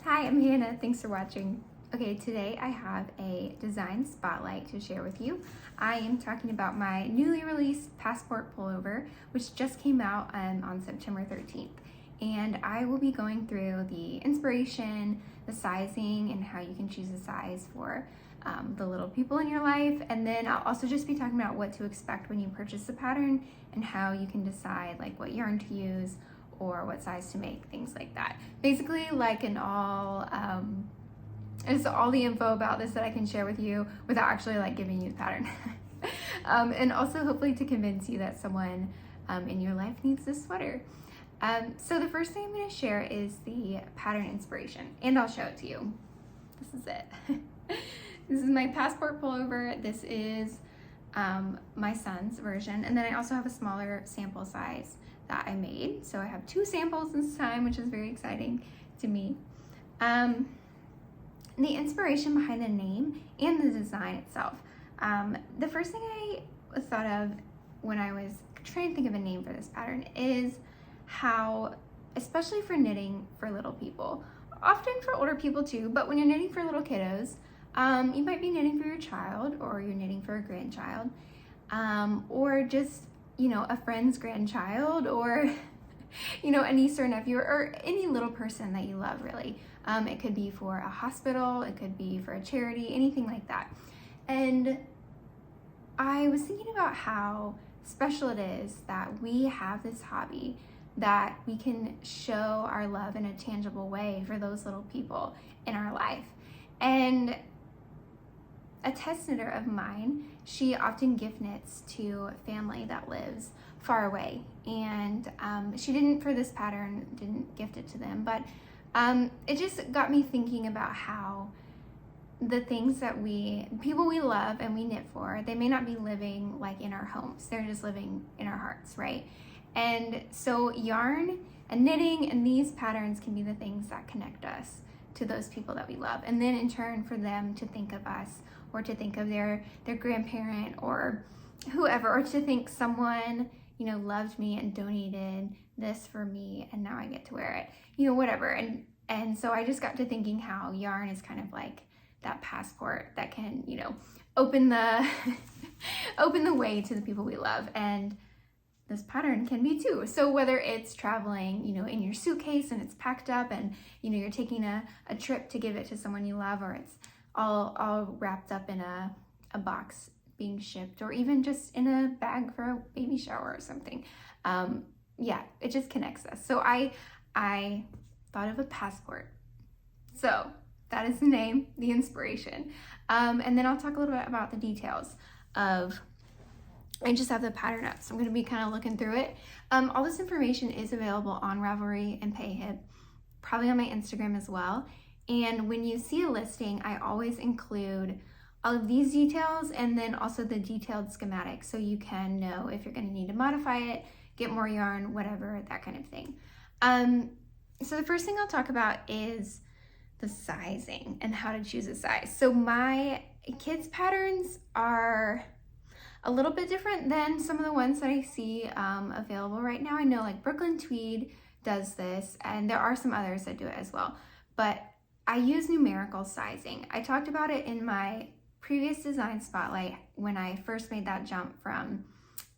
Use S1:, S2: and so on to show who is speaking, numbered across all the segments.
S1: Hi, I'm Hannah. Thanks for watching. Okay, today I have a design spotlight to share with you. I am talking about my newly released passport pullover, which just came out on September 13th. And I will be going through the inspiration, the sizing, and how you can choose a size for the little people in your life. And then I'll also just be talking about what to expect when you purchase the pattern and how you can decide like what yarn to use or what size to make, things like that. Basically, like in all, it's all the info about this that I can share with you without actually like giving you the pattern. And also hopefully to convince you that someone in your life needs this sweater. So the first thing I'm gonna share is the pattern inspiration, and I'll show it to you. This is it. This is my passport pullover. This is my son's version, and then I also have a smaller sample size that I made. So I have two samples this time, which is very exciting to me. The inspiration behind the name and the design itself. The first thing I thought of when I was trying to think of a name for this pattern is how, especially for knitting for little people, often for older people too, but when you're knitting for little kiddos, you might be knitting for your child, or you're knitting for a grandchild, or just, you know, a friend's grandchild, or, you know, a niece or nephew, or any little person that you love, really. It could be for a hospital, it could be for a charity, anything like that. And I was thinking about how special it is that we have this hobby, that we can show our love in a tangible way for those little people in our life. And a test knitter of mine, she often gift knits to family that lives far away, and she didn't for this pattern, didn't gift it to them, but it just got me thinking about how the things that people we love and we knit for, they may not be living like in our homes, they're just living in our hearts, right? And so yarn and knitting and these patterns can be the things that connect us to those people that we love, and then in turn for them to think of us, or to think of their grandparent or whoever, or to think someone, you know, loved me and donated this for me and now I get to wear it, you know, whatever. And so I just got to thinking how yarn is kind of like that passport that can, you know, open the open the way to the people we love, and this pattern can be too. So whether it's traveling, you know, in your suitcase and it's packed up and, you know, you're taking a trip to give it to someone you love, or it's all wrapped up in a box being shipped, or even just in a bag for a baby shower or something. Yeah, it just connects us. So I thought of a passport. So that is the name, the inspiration. And then I'll talk a little bit about the details of, I just have the pattern up, so I'm going to be kind of looking through it. All this information is available on Ravelry and Payhip, probably on my Instagram as well. And when you see a listing, I always include all of these details and then also the detailed schematic, so you can know if you're going to need to modify it, get more yarn, whatever, that kind of thing. So the first thing I'll talk about is the sizing and how to choose a size. So my kids' patterns are a little bit different than some of the ones that I see available right now. I know like Brooklyn Tweed does this, and there are some others that do it as well, but I use numerical sizing. I talked about it in my previous design spotlight when I first made that jump from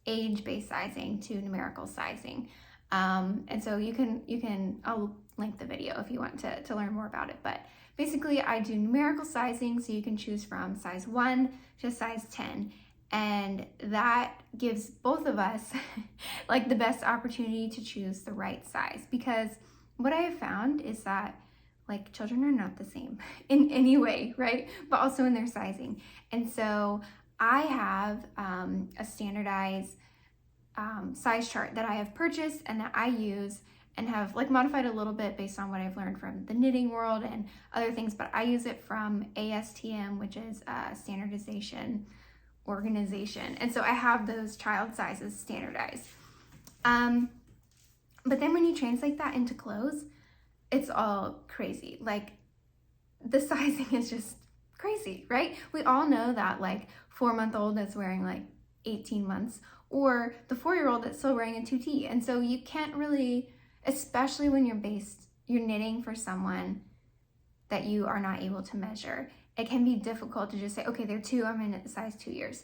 S1: age-based sizing to numerical sizing. And so you can, I'll link the video if you want to learn more about it. But basically I do numerical sizing, so you can choose from size 1 to size 10. And that gives both of us like the best opportunity to choose the right size, because what I have found is that like children are not the same in any way, right? But also in their sizing. And so I have a standardized size chart that I have purchased and that I use and have like modified a little bit based on what I've learned from the knitting world and other things, but I use it from ASTM, which is a standardization organization. And so I have those child sizes standardized. But then when you translate that into clothes, it's all crazy. Like the sizing is just crazy, right? We all know that like 4-month-old that's wearing like 18 months, or the 4-year-old that's still wearing a 2T. And so you can't really, especially when you're knitting for someone that you are not able to measure. It can be difficult to just say, okay, they're 2, I'm in a size 2 years.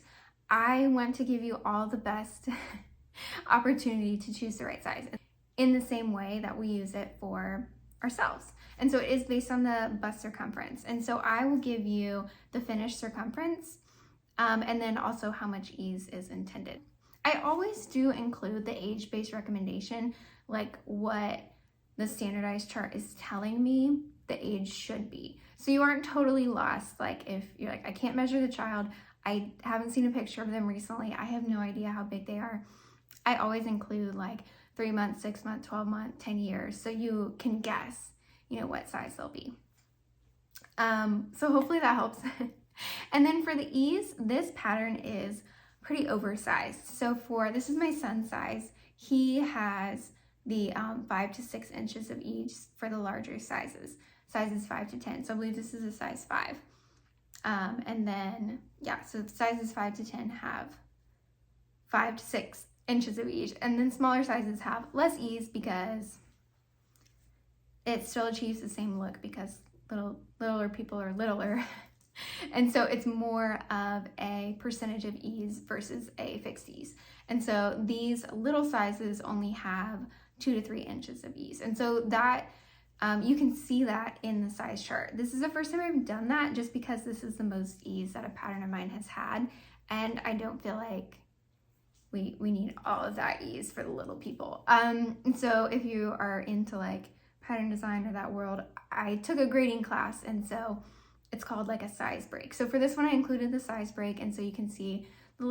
S1: I want to give you all the best opportunity to choose the right size in the same way that we use it for ourselves. And so it is based on the bust circumference. And so I will give you the finished circumference and then also how much ease is intended. I always do include the age-based recommendation, like what the standardized chart is telling me the age should be. So you aren't totally lost. Like if you're like, I can't measure the child, I haven't seen a picture of them recently, I have no idea how big they are. I always include like 3 months, 6 months, 12 months, 10 years, so you can guess, what size they'll be. So hopefully that helps. And then for the ease, this pattern is pretty oversized. So this is my son's size. He has the 5 to 6 inches of ease for the larger sizes 5 to 10. So I believe this is a size 5. And then, so sizes 5 to 10 have 5 to 6 inches of ease. And then smaller sizes have less ease because it still achieves the same look because littler people are littler. And so it's more of a percentage of ease versus a fixed ease. And so these little sizes only have 2 to 3 inches of ease. And so that you can see that in the size chart. This is the first time I've done that just because this is the most ease that a pattern of mine has had. And I don't feel like we need all of that ease for the little people. And so if you are into like pattern design or that world, I took a grading class, and so it's called like a size break. So for this one, I included the size break, and so you can see the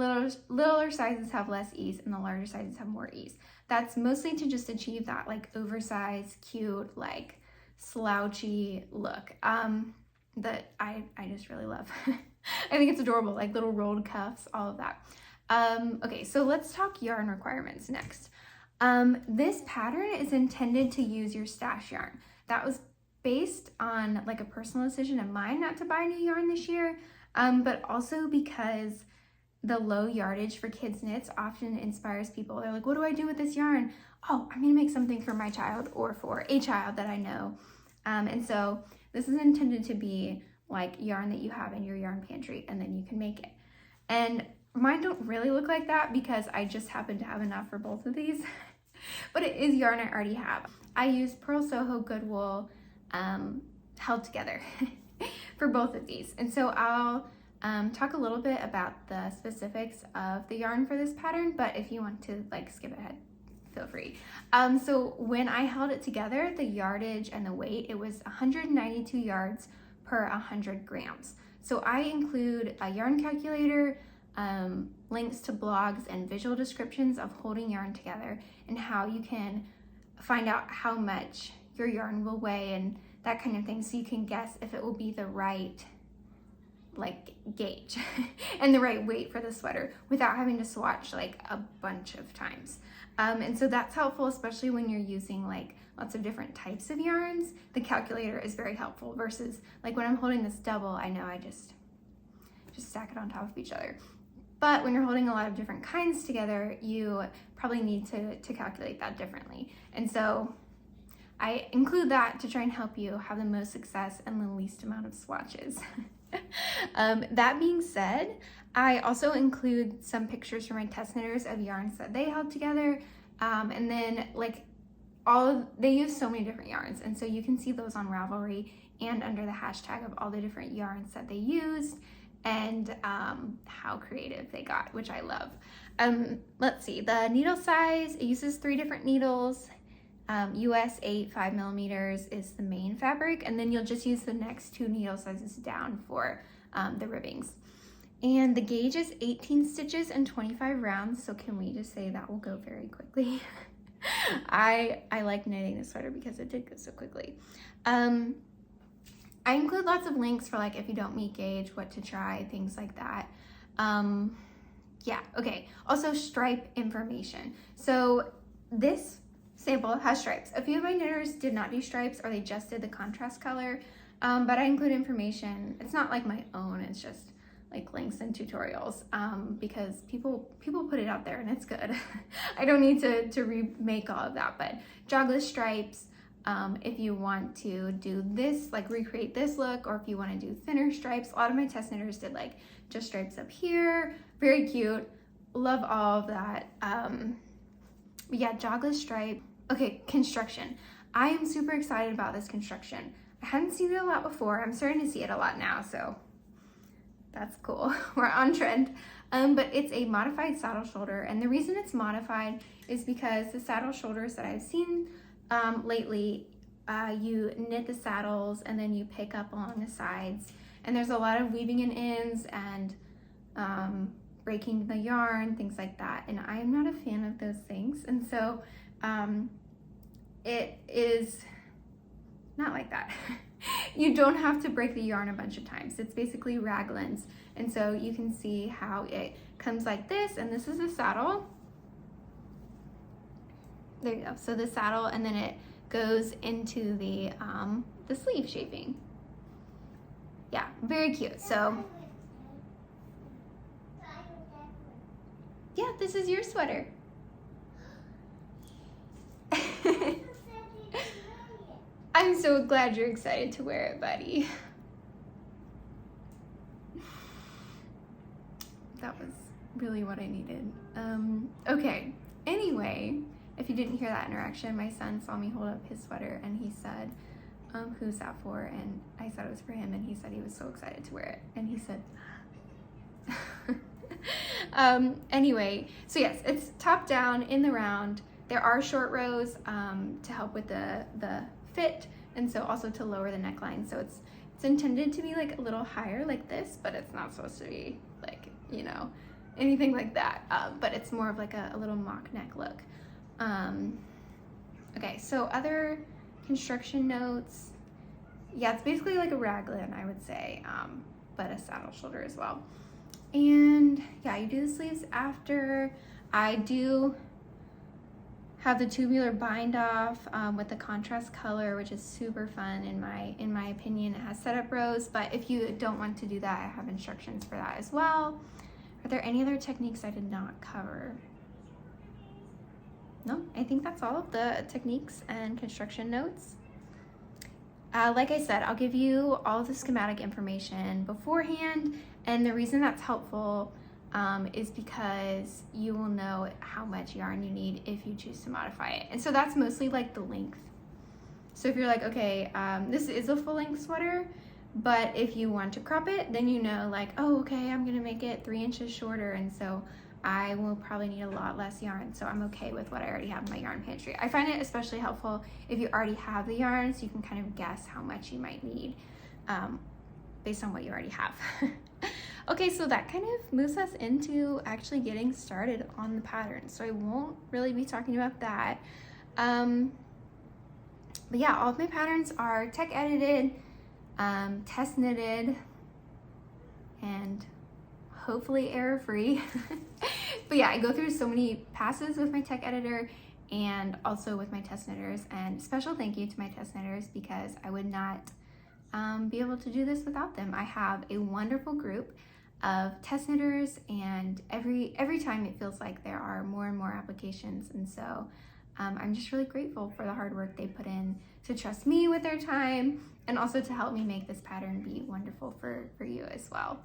S1: littler sizes have less ease and the larger sizes have more ease. That's mostly to just achieve that like oversized, cute, like slouchy look that I just really love. I think it's adorable, like little rolled cuffs, all of that. Okay, so let's talk yarn requirements next. This pattern is intended to use your stash yarn. That was based on like a personal decision of mine not to buy new yarn this year, but also because the low yardage for kids knits often inspires people. They're like, what do I do with this yarn? Oh, I'm gonna make something for my child or for a child that I know. And so this is intended to be like yarn that you have in your yarn pantry, and then you can make it. And mine don't really look like that because I just happen to have enough for both of these, but it is yarn I already have. I use Pearl Soho Good Wool held together for both of these. And so I'll talk a little bit about the specifics of the yarn for this pattern, but if you want to like skip ahead, feel free. So when I held it together, the yardage and the weight, it was 192 yards per 100 grams. So I include a yarn calculator, links to blogs and visual descriptions of holding yarn together and how you can find out how much your yarn will weigh and that kind of thing, so you can guess if it will be the right like gauge and the right weight for the sweater without having to swatch like a bunch of times. And so that's helpful, especially when you're using like lots of different types of yarns. The calculator is very helpful versus like when I'm holding this double, I know I just stack it on top of each other. But when you're holding a lot of different kinds together, you probably need to calculate that differently. And so I include that to try and help you have the most success and the least amount of swatches. That being said, I also include some pictures from my test knitters of yarns that they held together. And then like they use so many different yarns. And so you can see those on Ravelry and under the hashtag of all the different yarns that they used and how creative they got, which I love. Let's see, the needle size, it uses 3 different needles. US 8 5mm is the main fabric, and then you'll just use the next 2 needle sizes down for the ribbings. And the gauge is 18 stitches and 25 rounds, so can we just say that will go very quickly? I like knitting this sweater because it did go so quickly. I include lots of links for like if you don't meet gauge, what to try, things like that. Yeah, okay. Also stripe information. So this sample has stripes. A few of my knitters did not do stripes, or they just did the contrast color, but I include information. It's not like my own, it's just like links and tutorials, because people put it out there and it's good. I don't need to remake all of that, but jogless stripes, if you want to do this, like recreate this look, or if you want to do thinner stripes. A lot of my test knitters did like just stripes up here. Very cute. Love all of that. But yeah, jogless stripe. Okay, construction. I am super excited about this construction. I hadn't seen it a lot before. I'm starting to see it a lot now, so that's cool. We're on trend. But it's a modified saddle shoulder, and the reason it's modified is because the saddle shoulders that I've seen lately, you knit the saddles and then you pick up along the sides, and there's a lot of weaving in ends and breaking the yarn, things like that, and I'm not a fan of those things. And so it is not like that. You don't have to break the yarn a bunch of times. It's basically raglans, and so you can see how it comes like this, and this is a saddle. There you go. So the saddle, and then it goes into the sleeve shaping. Yeah, very cute. So yeah, this is your sweater. I'm so glad you're excited to wear it, buddy. That was really what I needed. Okay, anyway, if you didn't hear that interaction, my son saw me hold up his sweater and he said, who's that for? And I said it was for him, and he said he was so excited to wear it. And he said, anyway, so yes, it's top down in the round. There are short rows to help with the fit, and so also to lower the neckline. So it's intended to be like a little higher like this, but it's not supposed to be like, you know, anything like that. But it's more of like a little mock neck look. Okay, so other construction notes. Yeah, it's basically like a raglan, I would say, but a saddle shoulder as well. And yeah, you do the sleeves after. I do have the tubular bind off with the contrast color, which is super fun in my opinion. It has setup rows, but if you don't want to do that, I have instructions for that as well. Are there any other techniques I did not cover? No, I think that's all of the techniques and construction notes. Like I said, I'll give you all of the schematic information beforehand, and the reason that's helpful is because you will know how much yarn you need if you choose to modify it. And so that's mostly like the length. So if you're like, okay, this is a full length sweater, but if you want to crop it, then you know like, oh, okay, I'm gonna make it 3 inches shorter, and so I will probably need a lot less yarn, so I'm okay with what I already have in my yarn pantry. I find it especially helpful if you already have the yarn, so you can kind of guess how much you might need based on what you already have. Okay, so that kind of moves us into actually getting started on the pattern. So I won't really be talking about that. But yeah, all of my patterns are tech edited, test knitted, and hopefully error-free. But yeah, I go through so many passes with my tech editor and also with my test knitters, and special thank you to my test knitters because I would not be able to do this without them. I have a wonderful group of test knitters, and every time it feels like there are more and more applications, and so I'm just really grateful for the hard work they put in to trust me with their time and also to help me make this pattern be wonderful for you as well.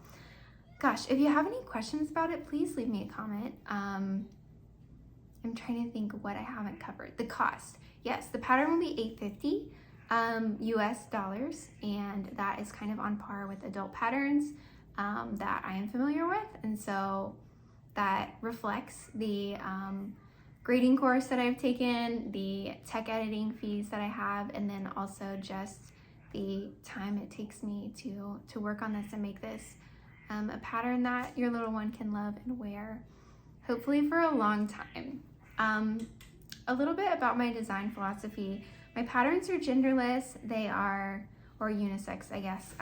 S1: Gosh, if you have any questions about it, please leave me a comment. I'm trying to think what I haven't covered. The cost. Yes, the pattern will be $850 US dollars, and that is kind of on par with adult patterns that I am familiar with, and so that reflects the grading course that I've taken, the tech editing fees that I have, and then also just the time it takes me to work on this and make this a pattern that your little one can love and wear, hopefully for a long time. A little bit about my design philosophy. My patterns are genderless. They are, or unisex, I guess.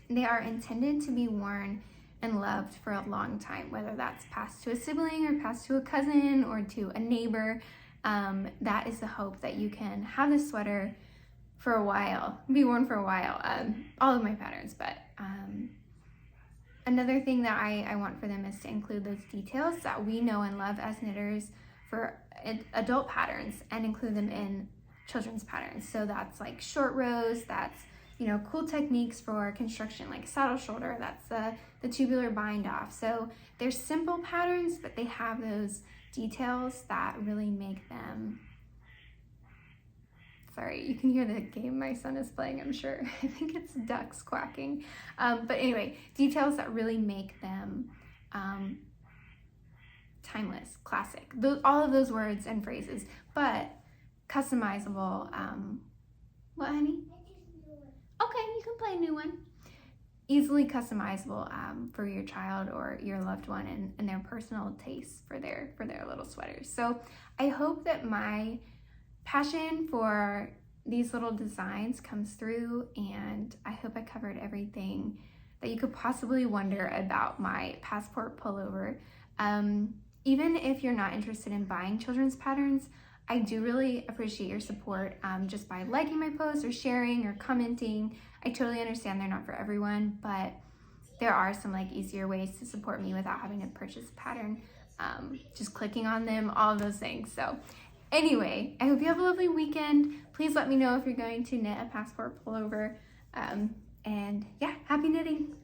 S1: They are intended to be worn and loved for a long time, whether that's passed to a sibling or passed to a cousin or to a neighbor. That is the hope, that you can have this sweater for a while, be worn for a while. All of my patterns, but another thing that I want for them is to include those details that we know and love as knitters for adult patterns, and include them in children's patterns. So that's like short rows, that's, you know, cool techniques for construction, like saddle shoulder, that's the tubular bind off. So they're simple patterns, but they have those details that really make them, sorry, you can hear the game my son is playing, I'm sure. I think it's ducks quacking. But anyway, details that really make them timeless, classic. All of those words and phrases, but customizable. What, honey? Okay, you can play a new one. Easily customizable for your child or your loved one and their personal tastes for their little sweaters. So I hope that my passion for these little designs comes through, and I hope I covered everything that you could possibly wonder about my passport pullover. Even if you're not interested in buying children's patterns, I do really appreciate your support just by liking my posts or sharing or commenting. I totally understand they're not for everyone, but there are some like easier ways to support me without having to purchase a pattern. Just clicking on them, all of those things. So anyway, I hope you have a lovely weekend. Please let me know if you're going to knit a passport pullover. And yeah, happy knitting.